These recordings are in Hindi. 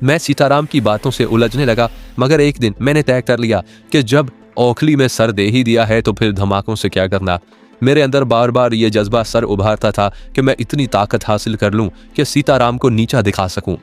मैं सीताराम की बातों से उलझने लगा, मगर एक दिन मैंने तय कर लिया कि जब ओखली में सर दे ही दिया है तो फिर धमाकों से क्या करना। मेरे अंदर बार बार ये जज्बा सर उभारता था कि मैं इतनी ताकत हासिल कर लूं कि सीताराम को नीचा दिखा सकूं।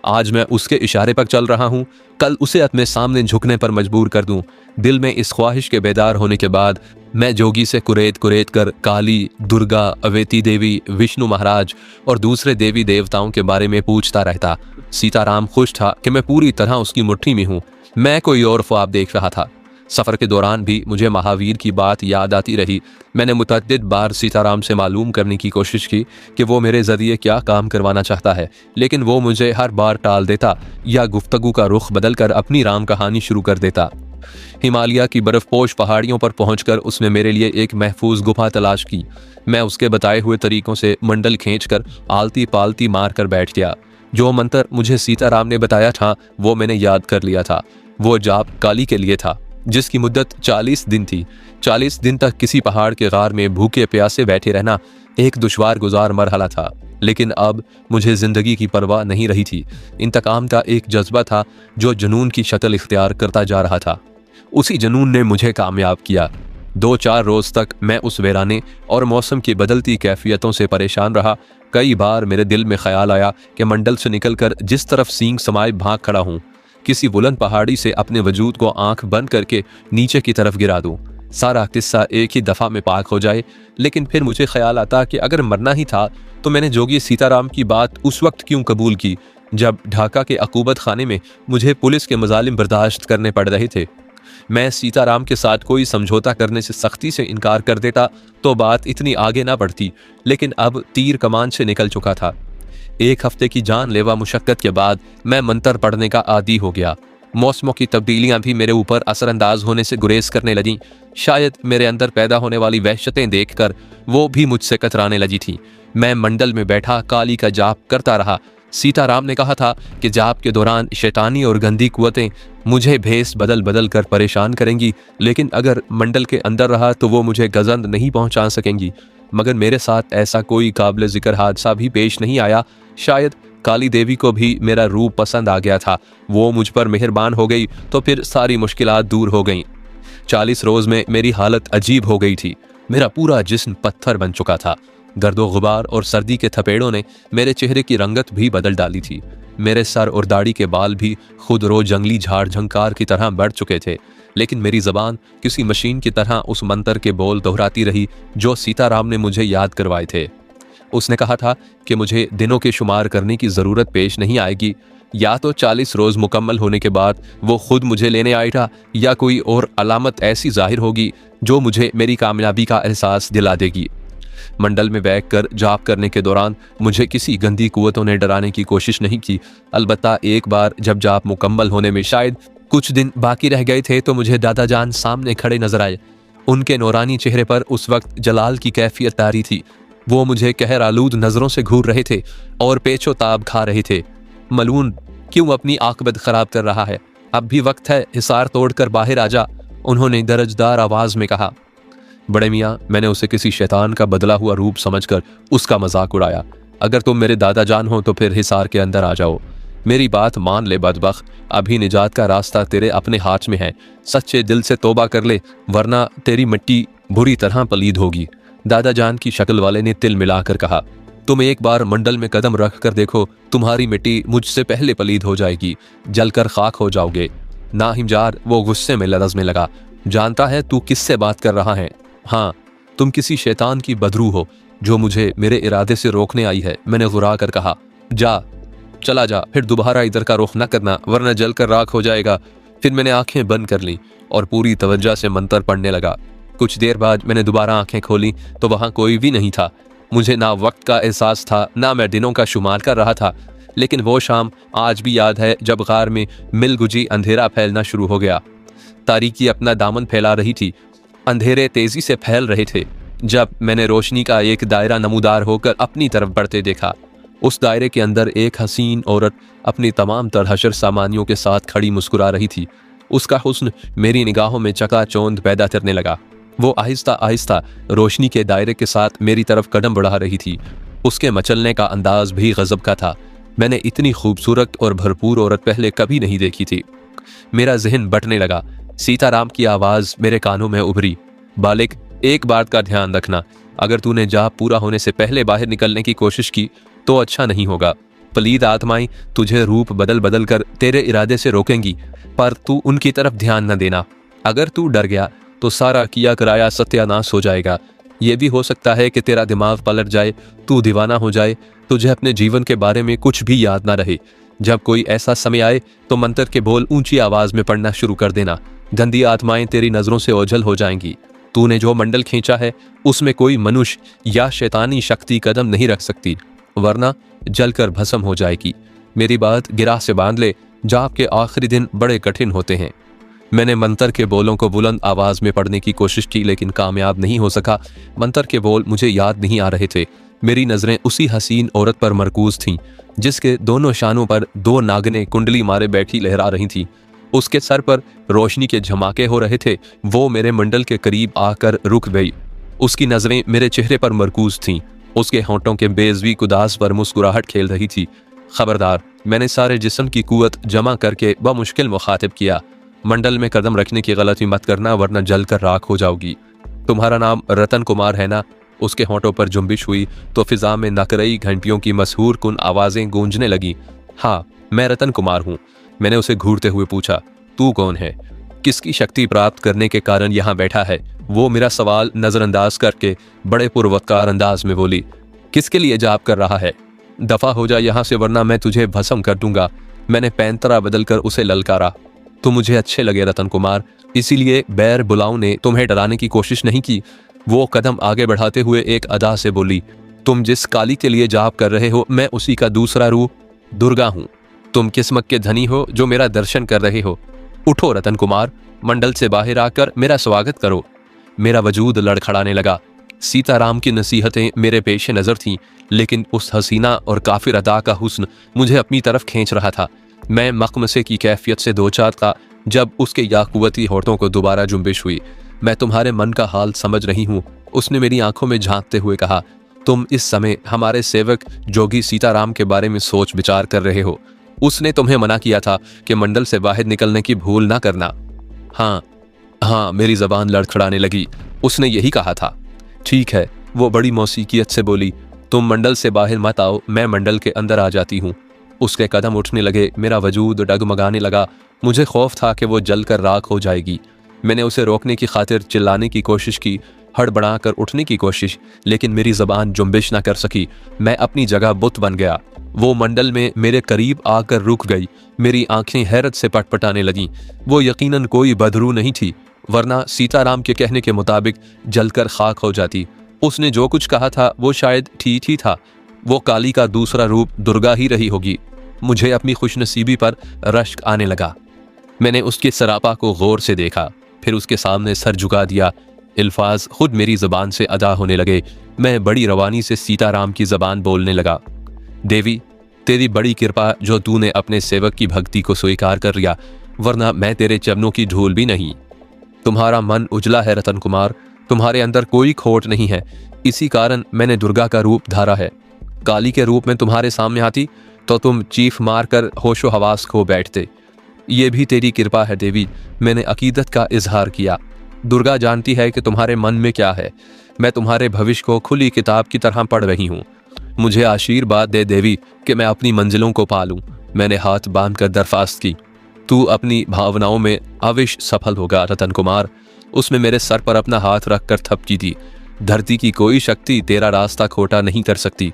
आज मैं उसके इशारे पर चल रहा हूं, कल उसे अपने सामने झुकने पर मजबूर कर दूं। दिल में इस ख्वाहिश के बेदार होने के बाद मैं जोगी से कुरेद कुरेद कर काली, दुर्गा, अवेती देवी, विष्णु महाराज और दूसरे देवी देवताओं के बारे में पूछता रहता। सीताराम खुश था कि मैं पूरी तरह उसकी मुट्ठी में हूं। मैं कोई और ख्वाब देख रहा था। सफ़र के दौरान भी मुझे महावीर की बात याद आती रही। मैंने मुतअद्दिद बार सीताराम से मालूम करने की कोशिश की कि वो मेरे ज़रिए क्या काम करवाना चाहता है, लेकिन वो मुझे हर बार टाल देता या गुफ्तगू का रुख बदल कर अपनी राम कहानी शुरू कर देता। हिमालय की बर्फपोश पहाड़ियों पर पहुंचकर उसने मेरे लिए एक महफूज गुफा तलाश की। मैं उसके बताए हुए तरीकों से मंडल खींचकर आलती पालती मार कर बैठ गया। जो मंत्र मुझे सीताराम ने बताया था वो मैंने याद कर लिया था। वो जाप काली के लिए था, जिसकी मुद्दत 40 दिन थी। 40 दिन तक किसी पहाड़ के गार में भूखे प्यासे बैठे रहना एक दुश्वार गुजार मरहला था, लेकिन अब मुझे जिंदगी की परवाह नहीं रही थी। इंतकाम का एक जज्बा था जो जुनून की शक्ल इख्तियार करता जा रहा था। उसी जुनून ने मुझे कामयाब किया। 2-4 रोज तक मैं उस वीराने और मौसम की बदलती कैफियतों से परेशान रहा। कई बार मेरे दिल में ख्याल आया कि मंडल से निकलकर जिस तरफ सींग समाये भाग खड़ा हूँ, किसी बुलंद पहाड़ी से अपने वजूद को आंख बंद करके नीचे की तरफ गिरा दूं, सारा किस्सा एक ही दफ़ा में पाक हो जाए। लेकिन फिर मुझे ख्याल आता कि अगर मरना ही था तो मैंने जोगी सीताराम की बात उस वक्त क्यों कबूल की जब ढाका के अकूबत खाने में मुझे पुलिस के मजालिम बर्दाश्त करने पड़ रहे थे। मैं सीताराम के साथ कोई समझौता करने से सख्ती से इनकार कर देता तो बात इतनी आगे ना बढ़ती, लेकिन अब तीर कमान से निकल चुका था। 1 हफ्ते की जानलेवा मुशक्कत के बाद मैं मंतर पढ़ने का आदी हो गया। मौसमों की तब्दीलियां भी मेरे ऊपर असरअंदाज होने से गुरेज करने लगीं। शायद मेरे अंदर पैदा होने वाली वहशतें देखकर वो भी मुझसे कतराने लगी थी। मैं मंडल में बैठा काली का जाप करता रहा। सीताराम ने कहा था कि जाप के दौरान शैतानी और गंदी कुव्वतें मुझे भेस बदल बदल कर परेशान करेंगी, लेकिन अगर मंडल के अंदर रहा तो वो मुझे गजंद नहीं पहुंचा सकेंगी। मगर मेरे साथ ऐसा कोई काबिल जिक्र हादसा भी पेश नहीं आया। शायद काली देवी को भी मेरा रूप पसंद आ गया था। वो मुझ पर मेहरबान हो गई तो फिर सारी मुश्किलात दूर हो गईं। 40 रोज में मेरी हालत अजीब हो गई थी। मेरा पूरा जिस्म पत्थर बन चुका था। गर्दो गुबार और सर्दी के थपेड़ों ने मेरे चेहरे की रंगत भी बदल डाली थी। मेरे सर और दाढ़ी के बाल भी खुद रो जंगली झाड़ झंकार की तरह बढ़ चुके थे, लेकिन मेरी ज़बान किसी मशीन की तरह उस मंत्र के बोल दोहराती रही जो सीताराम ने मुझे याद करवाए थे। उसने कहा था कि मुझे दिनों के शुमार करने की ज़रूरत पेश नहीं आएगी। या तो 40 रोज़ मुकम्मल होने के बाद वो खुद मुझे लेने आएगा, या कोई और अलामत ऐसी जाहिर होगी जो मुझे मेरी कामयाबी का एहसास दिला देगी। मंडल में बैठ कर जाप करने के दौरान मुझे किसी गंदी कुव्वतों ने डराने की कोशिश नहीं की। अलबत्ता एक बार जब जाप मुकम्मल होने में शायद कुछ दिन बाकी रह गए थे तो मुझे दादा जान सामने खड़े नजर आए। उनके नौरानी चेहरे पर उस वक्त जलाल की कैफियत तारी थी। वो मुझे कहर आलूद नजरों से घूर रहे थे और पेचो ताब खा रहे थे। मलून क्यों अपनी आकबत खराब कर रहा है? अब भी वक्त है, हिसार तोड़कर बाहर आ जा, उन्होंने दरजदार आवाज में कहा। बड़े मियाँ, मैंने उसे किसी शैतान का बदला हुआ रूप समझकर उसका मजाक उड़ाया। अगर तुम मेरे दादा जान हो तो फिर हिसार के अंदर आ जाओ। मेरी बात मान ले बदबख्त, अभी निजात का रास्ता तेरे अपने हाथ में है। सच्चे दिल से तौबा कर ले, वरना तेरी मिट्टी बुरी तरह पलीद होगी। दादा जान की शक्ल वाले ने तिल मिलाकर कहा, तुम एक बार मंडल में कदम रख कर देखो, तुम्हारी मिट्टी मुझसे पहले पलीद हो जाएगी, जलकर खाक हो जाओगे। ना हिमजार वो गुस्से में लरजने लगा। जानता है तू किससे बात कर रहा है? हाँ, तुम किसी शैतान की बदरू हो जो मुझे मेरे इरादे से रोकने आई है, मैंने गुरा कर कहा। जा, चला जा, फिर दोबारा इधर का रुख न करना, वरना जल कर राख हो जाएगा। फिर मैंने आंखें बंद कर ली और पूरी तवज्जो से मंत्र पढ़ने लगा। कुछ देर बाद मैंने दोबारा आंखें खोली तो वहां कोई भी नहीं था। मुझे ना वक्त का एहसास था, ना मैं दिनों का शुमार कर रहा था। लेकिन वो शाम आज भी याद है जब गार में मिलगुजी अंधेरा फैलना शुरू हो गया। तारीकी अपना दामन फैला रही थी, अंधेरे तेजी से फैल रहे थे। जब मैंने रोशनी का एक दायरा नमूदार होकर अपनी तरफ बढ़ते देखा, उस दायरे के अंदर एक हसीन औरत अपनी तमाम तर हशर सामानियों के साथ खड़ी मुस्कुरा रही थी। उसका हुस्न मेरी निगाहों में चकाचौंध पैदा करने लगा। वो आहिस्ता आहिस्ता रोशनी के दायरे के साथ मेरी तरफ कदम बढ़ा रही थी। उसके मचलने का अंदाज भी गजब का था। मैंने इतनी खूबसूरत और भरपूर औरत पहले कभी नहीं देखी थी। मेरा जहन बटने लगा। सीताराम की आवाज मेरे कानों में उभरी, बालिक, एक बात का ध्यान रखना, अगर तूने जाप पूरा होने से पहले बाहर निकलने की कोशिश की तो अच्छा नहीं होगा। पलीद आत्माएं तुझे रूप बदल बदल कर तेरे इरादे से रोकेंगी, पर तू उनकी तरफ ध्यान न देना। अगर तू डर गया तो सारा किया कराया सत्यानाश हो जाएगा। यह भी हो सकता है कि तेरा दिमाग पलट जाए, तू दीवाना हो जाए, तुझे अपने जीवन के बारे में कुछ भी याद ना रहे। जब कोई ऐसा समय आए तो मंत्र के बोल ऊंची आवाज में पढ़ना शुरू कर देना। गंदी आत्माएं तेरी नजरों से ओझल हो जाएंगी। तूने जो मंडल खींचा है उसमें कोई मनुष्य या शैतानी शक्ति कदम नहीं रख सकती, वरना जलकर भस्म हो जाएगी। मेरी बात गिरा से बांध ले, जाप के आखिरी दिन बड़े कठिन होते हैं। मैंने मंत्र के बोलों को बुलंद आवाज में पढ़ने की कोशिश की, लेकिन कामयाब नहीं हो सका। मंत्र के बोल मुझे याद नहीं आ रहे थे। मेरी नजरें उसी हसीन औरत पर मरकूज थीं जिसके दोनों शानों पर दो नागने कुंडली मारे बैठी लहरा रही थी। उसके सर पर रोशनी के झमाके हो रहे थे। वो मेरे मंडल के करीब आकर रुक गई। उसकी नजरें मेरे चेहरे पर मरकूज थीं। उसके होंठों के बेजवी कुदास पर मुस्कुराहट खेल रही थी। खबरदार, मैंने सारे जिस्म की कुव्वत जमा करके बमुश्किल मुखातिब किया, मंडल में कदम रखने की गलती मत करना, वरना जलकर राख हो जाओगी। तुम्हारा नाम रतन कुमार है ना? उसके होंठों पर जुम्बिश हुई तो फिजा में नकरई घंटियों की मशहूर कुन आवाजें गूंजने लगी। हाँ, मैं रतन कुमार हूँ। मैंने उसे घूरते हुए पूछा, तू कौन है? किसकी शक्ति प्राप्त करने के कारण यहाँ बैठा है? वो मेरा सवाल नजरअंदाज करके बड़े पुरवत्कार अंदाज में बोली, किसके लिए जाप कर रहा है? दफा हो जा यहाँ से, वरना मैं तुझे भस्म कर दूंगा। मैंने पैंतरा बदलकर उसे ललकारा। तुम मुझे अच्छे लगे रतन कुमार, इसीलिए बैर बुलाऊ ने तुम्हें डराने की कोशिश नहीं की। वो कदम आगे बढ़ाते हुए एक अदा से बोली, तुम जिस काली के लिए जाप कर रहे हो, मैं उसी का दूसरा रूप दुर्गा हूँ। तुम किस्मत के धनी हो जो मेरा दर्शन कर रहे हो। उठो रतन कुमार, मंडल से बाहर आकर मेरा स्वागत करो। मेरा वजूद लड़खड़ाने लगा। सीताराम की नसीहतें मेरे पेश नज़र थीं, लेकिन उस हसीना और काफिर अदा का हुस्न मुझे अपनी तरफ खींच रहा था। मैं मखमसे की कैफियत से दो चार था जब उसके याकुवती होठों को दोबारा जुम्बिश हुई। मैं तुम्हारे मन का हाल समझ रही हूँ, उसने मेरी आंखों में झांकते हुए कहा। तुम इस समय हमारे सेवक जोगी सीताराम के बारे में सोच विचार कर रहे हो। उसने तुम्हें मना किया था कि मंडल से बाहर निकलने की भूल ना करना। हाँ हाँ, मेरी जबान लड़खड़ाने लगी। उसने यही कहा था। ठीक है, वो बड़ी मौसीकियत से बोली, तुम मंडल से बाहर मत आओ, मैं मंडल के अंदर आ जाती हूँ। उसके कदम उठने लगे। मेरा वजूद डगमगाने लगा। मुझे खौफ था कि वो जलकर राख हो जाएगी। मैंने उसे रोकने की खातिर चिल्लाने की कोशिश की, हड़बड़ा कर उठने की कोशिश, लेकिन मेरी जबान जुम्बिश न कर सकी। मैं अपनी जगह बुत बन गया। वो मंडल में मेरे करीब आकर रुक गई। मेरी आंखें हैरत से पटपटाने लगीं। वो यकीनन कोई बदरू नहीं थी, वरना सीताराम के कहने के मुताबिक जलकर खाक हो जाती। उसने जो कुछ कहा था वो शायद ठीक ही था। वो काली का दूसरा रूप दुर्गा ही रही होगी। मुझे अपनी खुशनसीबी पर रश्क आने लगा। मैंने उसके सरापा को गौर से देखा, फिर उसके सामने सर झुका दिया। अल्फाज खुद मेरी जबान से अदा होने लगे। मैं बड़ी रवानी से सीताराम की जबान बोलने लगा। देवी, तेरी बड़ी कृपा जो तूने अपने सेवक की भक्ति को स्वीकार कर लिया, वरना मैं तेरे चरणों की धूल भी नहीं। तुम्हारा मन उजला है रतन कुमार, तुम्हारे अंदर कोई खोट नहीं है। इसी कारण मैंने दुर्गा का रूप धारा है। काली के रूप में तुम्हारे सामने आती तो तुम चीख मारकर होशो हवास खो बैठते। ये भी तेरी कृपा है देवी। मैंने अकीदत का इजहार किया। दुर्गा जानती है कि तुम्हारे मन में क्या है। मैं तुम्हारे भविष्य को खुली किताब की तरह पढ़ रही हूँ। मुझे आशीर्वाद दे देवी कि मैं अपनी मंजिलों को पालूं। मैंने हाथ बांधकर दरख्वास्त की। तू अपनी भावनाओं में अवश्य सफल होगा रतन कुमार। उसने मेरे सर पर अपना हाथ रखकर थपकी दी। धरती की कोई शक्ति तेरा रास्ता खोटा नहीं कर सकती,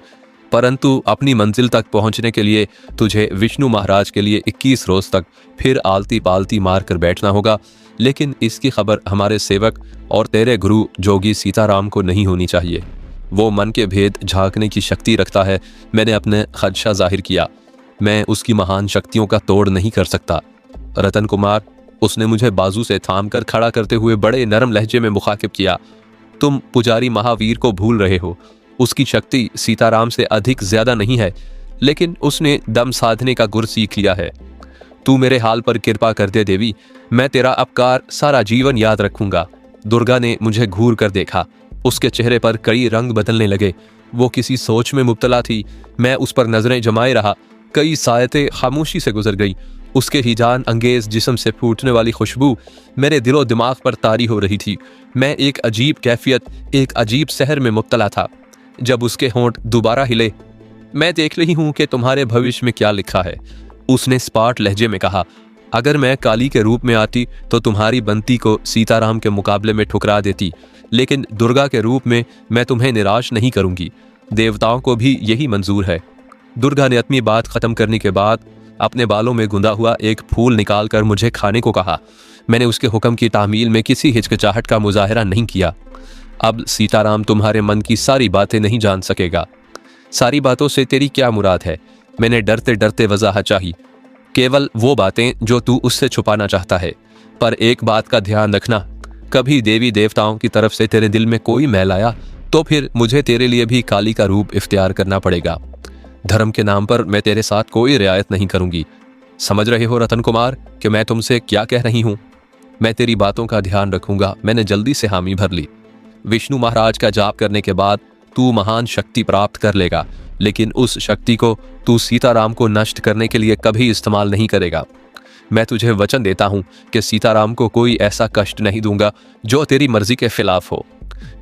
परंतु अपनी मंजिल तक पहुंचने के लिए तुझे विष्णु महाराज के लिए 21 रोज तक फिर आलती पालती मार कर बैठना होगा। लेकिन इसकी खबर हमारे सेवक और तेरे गुरु जोगी सीताराम को नहीं होनी चाहिए। वो मन के भेद झांकने की शक्ति रखता है। मैंने अपने खदशा जाहिर किया। मैं उसकी महान शक्तियों का तोड़ नहीं कर सकता। रतन कुमार, उसने मुझे बाजू से थाम कर खड़ा करते हुए बड़े नरम लहजे में मुखातिब किया। तुम पुजारी महावीर को भूल रहे हो। उसकी शक्ति सीताराम से अधिक ज्यादा नहीं है, लेकिन उसने दम साधने का गुर सीख लिया है। तू मेरे हाल पर कृपा कर दे देवी। मैं तेरा अपकार सारा जीवन याद रखूंगा। दुर्गा ने मुझे घूर कर देखा। उसके चेहरे पर कई रंग बदलने लगे। वो किसी सोच में मुब्तला थी। मैं उस पर नजरें जमाए रहा। कई सायतें खामोशी से गुजर गई। उसके हिजान अंगेज जिस्म से फूटने वाली खुशबू मेरे दिलो दिमाग पर तारी हो रही थी। मैं एक अजीब कैफियत, एक अजीब सहर में मुब्तला था। जब उसके होंठ दोबारा हिले, मैं देख रही हूं कि तुम्हारे भविष्य में क्या लिखा है, उसने स्पाट लहजे में कहा। अगर मैं काली के रूप में आती तो तुम्हारी बंती को सीताराम के मुकाबले में ठुकरा देती, लेकिन दुर्गा के रूप में मैं तुम्हें निराश नहीं करूंगी। देवताओं को भी यही मंजूर है। दुर्गा ने अपनी बात खत्म करने के बाद अपने बालों में गुंदा हुआ एक फूल निकालकर मुझे खाने को कहा। मैंने उसके हुक्म की तामील में किसी हिचकिचाहट का मुजाहरा नहीं किया। अब सीताराम तुम्हारे मन की सारी बातें नहीं जान सकेगा। सारी बातों से तेरी क्या मुराद है? मैंने डरते डरते वजाहत चाही। केवल वो बातें जो तू उससे छुपाना चाहता है। पर एक बात का ध्यान रखना, कभी देवी देवताओं की तरफ से तेरे दिल में कोई मैल आया तो फिर मुझे तेरे लिए भी काली का रूप इख्तियार करना पड़ेगा। धर्म के नाम पर मैं तेरे साथ कोई रियायत नहीं करूंगी। समझ रहे हो रतन कुमार कि मैं तुमसे क्या कह रही हूं? मैं तेरी बातों का ध्यान रखूंगा। मैंने जल्दी से हामी भर ली। विष्णु महाराज का जाप करने के बाद तू महान शक्ति प्राप्त कर लेगा, लेकिन उस शक्ति को तू सीताराम को नष्ट करने के लिए कभी इस्तेमाल नहीं करेगा। मैं तुझे वचन देता हूं कि सीताराम को कोई ऐसा कष्ट नहीं दूंगा जो तेरी मर्जी के खिलाफ हो।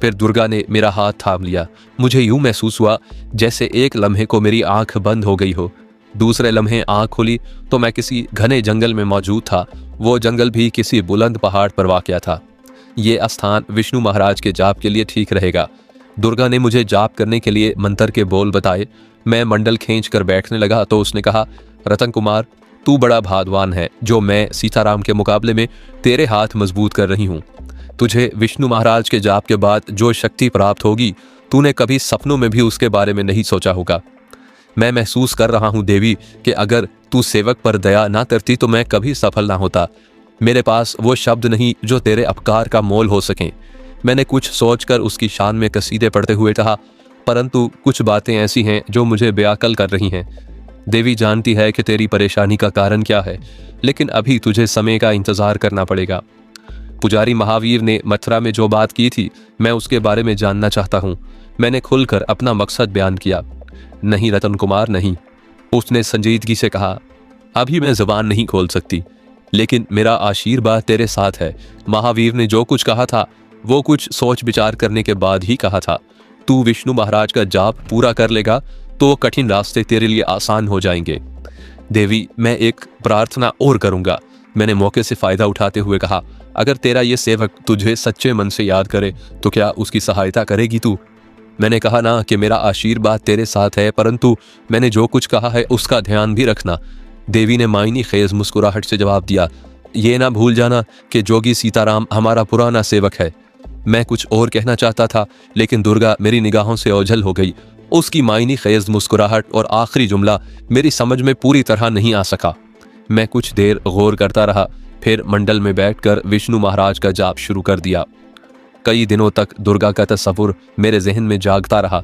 फिर दुर्गा ने मेरा हाथ थाम लिया। मुझे यूं महसूस हुआ जैसे एक लम्हे को मेरी आंख बंद हो गई हो, दूसरे लम्हे आंख खुली तो मैं किसी घने जंगल में मौजूद था। वो जंगल भी किसी बुलंद पहाड़ पर वाक़या था। ये स्थान विष्णु महाराज के जाप के लिए ठीक रहेगा। दुर्गा ने मुझे जाप करने के लिए मंत्र के बोल बताए। मैं मंडल खींच कर बैठने लगा तो उसने कहा, रतन कुमार, तू बड़ा भाग्यवान है जो मैं सीताराम के मुकाबले में तेरे हाथ मजबूत कर रही हूँ। तुझे विष्णु महाराज के जाप के बाद जो शक्ति प्राप्त होगी, तूने कभी सपनों में भी उसके बारे में नहीं सोचा होगा। मैं महसूस कर रहा हूँ देवी कि अगर तू सेवक पर दया ना करती तो मैं कभी सफल ना होता। मेरे पास वो शब्द नहीं जो तेरे अपकार का मोल हो सकें। मैंने कुछ सोचकर उसकी शान में कसीदे पढ़ते हुए कहा, परंतु कुछ बातें ऐसी हैं जो मुझे बेअकल कर रही हैं। देवी जानती है कि तेरी परेशानी का कारण क्या है, लेकिन अभी तुझे समय का इंतजार करना पड़ेगा। पुजारी महावीर ने मथुरा में जो बात की थी, मैं उसके बारे में जानना चाहता हूँ। मैंने खुलकर अपना मकसद बयान किया। नहीं रतन कुमार, नहीं, उसने संजीदगी से कहा। अभी मैं जुबान नहीं खोल सकती, लेकिन मेरा आशीर्वाद तेरे साथ है। महावीर ने जो कुछ कहा था वो कुछ सोच विचार करने के बाद ही कहा था। तू विष्णु महाराज का जाप पूरा कर लेगा तो कठिन रास्ते तेरे लिए आसान हो जाएंगे। देवी, मैं एक प्रार्थना और करूंगा, मैंने मौके से फायदा उठाते हुए कहा। अगर तेरा ये सेवक तुझे सच्चे मन से याद करे तो क्या उसकी सहायता करेगी तू? मैंने कहा ना कि मेरा आशीर्वाद तेरे साथ है, परंतु मैंने जो कुछ कहा है उसका ध्यान भी रखना। देवी ने मायनी खेज मुस्कुराहट से जवाब दिया, ये ना भूल जाना कि जोगी सीताराम हमारा पुराना सेवक है। मैं कुछ और कहना चाहता था, लेकिन दुर्गा मेरी निगाहों से ओझल हो गई। उसकी मायनी खेज मुस्कुराहट और आखिरी जुमला मेरी समझ में पूरी तरह नहीं आ सका। मैं कुछ देर गौर करता रहा, फिर मंडल में बैठकर विष्णु महाराज का जाप शुरू कर दिया। कई दिनों तक दुर्गा का तस्वुर मेरे जहन में जागता रहा।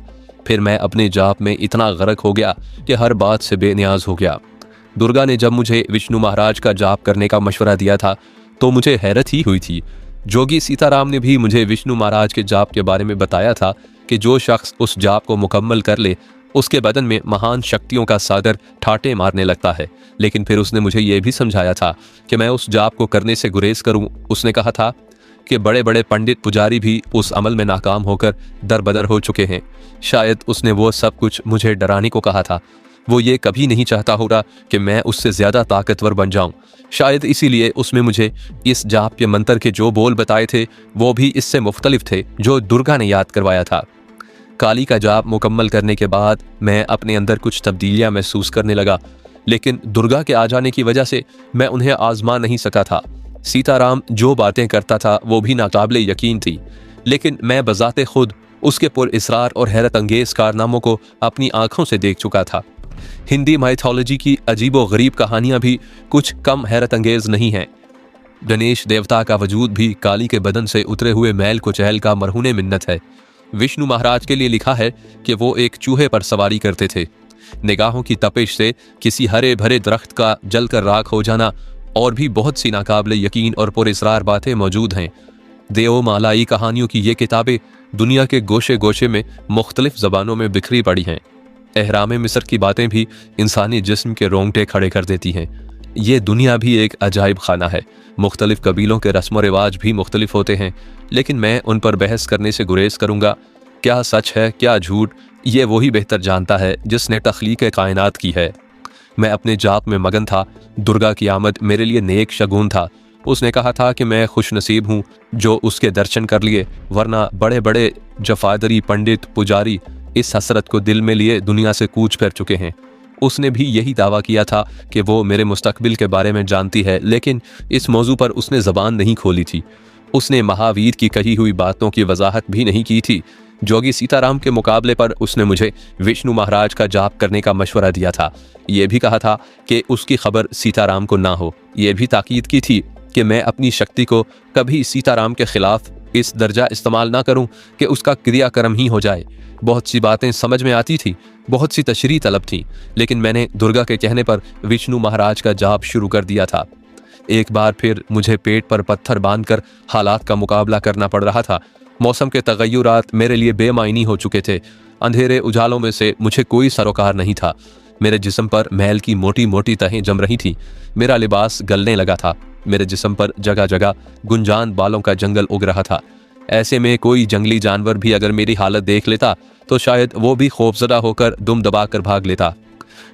फिर मैं अपने जाप में इतना गर्क हो गया कि हर बात से बेनियाज हो गया। दुर्गा ने जब मुझे विष्णु महाराज का जाप करने का मशवरा दिया था तो मुझे हैरत ही हुई थी। जोगी सीताराम ने भी मुझे विष्णु महाराज के जाप के बारे में बताया था कि जो शख्स उस जाप को मुकम्मल कर ले उसके बदन में महान शक्तियों का सागर ठाटे मारने लगता है। लेकिन फिर उसने मुझे यह भी समझाया था कि मैं उस जाप को करने से गुरेज करूं। उसने कहा था कि बड़े बड़े पंडित पुजारी भी उस अमल में नाकाम होकर दरबदर हो चुके हैं। शायद उसने वो सब कुछ मुझे डराने को कहा था। वो ये कभी नहीं चाहता होगा कि मैं उससे ज्यादा ताकतवर बन जाऊं। शायद इसीलिए उसमें मुझे इस जाप के मंत्र के जो बोल बताए थे वो भी इससे मुख्तलिफ थे जो दुर्गा ने याद करवाया था। काली का जाप मुकम्मल करने के बाद मैं अपने अंदर कुछ तब्दीलियां महसूस करने लगा, लेकिन दुर्गा के आ जाने की वजह से मैं उन्हें आजमा नहीं सका था। सीताराम जो बातें करता था वो भी नाकाबिले यकीन थी, लेकिन मैं बजाते खुद उसके पुरइसरार और हैरत अंगेज कारनामों को अपनी आंखों से देख चुका था। हिंदी माइथोलॉजी की अजीबो गरीब कहानियां भी कुछ कम हैरत अंगेज नहीं हैं। गणेश देवता का वजूद भी काली के बदन से उतरे हुए मैल को चहल का मरहूने मिन्नत है। विष्णु महाराज के लिए लिखा है कि वो एक चूहे पर सवारी करते थे। निगाहों की तपिश से किसी हरे भरे दरख्त का जलकर राख हो जाना और भी बहुत सी नाकाबिले यकीन और पुरइसरार बातें मौजूद हैं। देवमालाई कहानियों की ये किताबें दुनिया के गोशे गोशे में मुख्तलिफ ज़बानों में बिखरी पड़ी हैं। एहराम मिस्र की बातें भी इंसानी जिस्म के रोंगटे खड़े कर देती हैं। ये दुनिया भी एक अजायब खाना है। मुख्तलिफ कबीलों के रस्म व रिवाज भी मुख्तलिफ होते हैं, लेकिन मैं उन पर बहस करने से गुरेज करूँगा। क्या सच है क्या झूठ, ये वही बेहतर जानता है जिसने तख्लीक कायनात की है। मैं अपने जाप में मगन था। दुर्गा की आमद मेरे लिए नेक शगुन था। उसने कहा था कि मैं खुश नसीब हूँ जो उसके दर्शन कर लिए, वरना बड़े बड़े जफादरी पंडित पुजारी इस हसरत को दिल में लिए दुनिया से कूच कर चुके हैं। उसने भी यही दावा किया था कि वो मेरे मुस्तकबिल के बारे में जानती है, लेकिन इस मौजू पर उसने ज़बान नहीं खोली थी। उसने महावीर की कही हुई बातों की वजाहत भी नहीं की थी। जोगी सीताराम के मुकाबले पर उसने मुझे विष्णु महाराज का जाप करने का मशवरा दिया था। ये भी कहा था कि उसकी खबर सीताराम को ना हो। ये भी ताकीद की थी कि मैं अपनी शक्ति को कभी सीताराम के खिलाफ इस दर्जा इस्तेमाल ना करूं कि उसका क्रियाक्रम ही हो जाए। बहुत सी बातें समझ में आती थी, बहुत सी तशरीह तलब थी, लेकिन मैंने दुर्गा के कहने पर विष्णु महाराज का जाप शुरू कर दिया था। एक बार फिर मुझे पेट पर पत्थर बांधकर हालात का मुकाबला करना पड़ रहा था। मौसम के तगय्युरात मेरे लिए बेमायनी हो चुके थे। अंधेरे उजालों में से मुझे कोई सरोकार नहीं था। मेरे जिस्म पर मैल की मोटी मोटी तहें जम रही थी। मेरा लिबास गलने लगा था। मेरे जिस्म पर जगह जगह गुंजान बालों का जंगल उग रहा था। ऐसे में कोई जंगली जानवर भी अगर मेरी हालत देख लेता तो शायद वो भी खौफजदा होकर दुम दबा कर भाग लेता।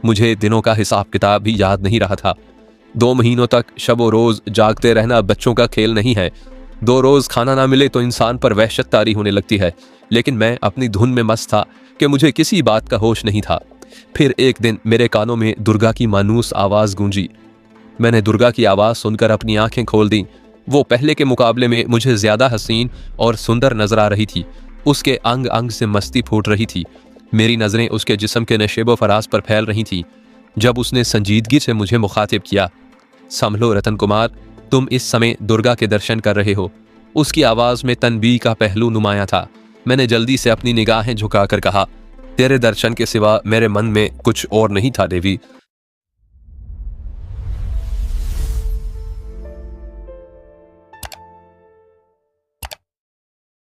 मुझे दिनों का हिसाब किताब भी याद नहीं रहा था। 2 महीनों तक शबो रोज जागते रहना बच्चों का खेल नहीं है। 2 रोज खाना ना मिले तो इंसान पर वहशत तारी होने लगती है, लेकिन मैं अपनी धुन में मस्त था कि मुझे किसी बात का होश नहीं था। फिर एक दिन मेरे कानों में दुर्गा की मानूस आवाज़ गूंजी। मैंने दुर्गा की आवाज़ सुनकर अपनी आंखें खोल दी। वो पहले के मुकाबले में मुझे ज़्यादा हसीन और सुंदर नजर आ रही थी। उसके अंग अंग से मस्ती फूट रही थी। मेरी नज़रें उसके जिस्म के नशेबो फराज पर फैल रही थी। जब उसने संजीदगी से मुझे मुखातिब किया, संभलो रतन कुमार, तुम इस समय दुर्गा के दर्शन कर रहे हो। उसकी आवाज़ में तनबीह का पहलू नुमाया था। मैंने जल्दी से अपनी निगाहें झुकाकर कहा, तेरे दर्शन के सिवा मेरे मन में कुछ और नहीं था देवी।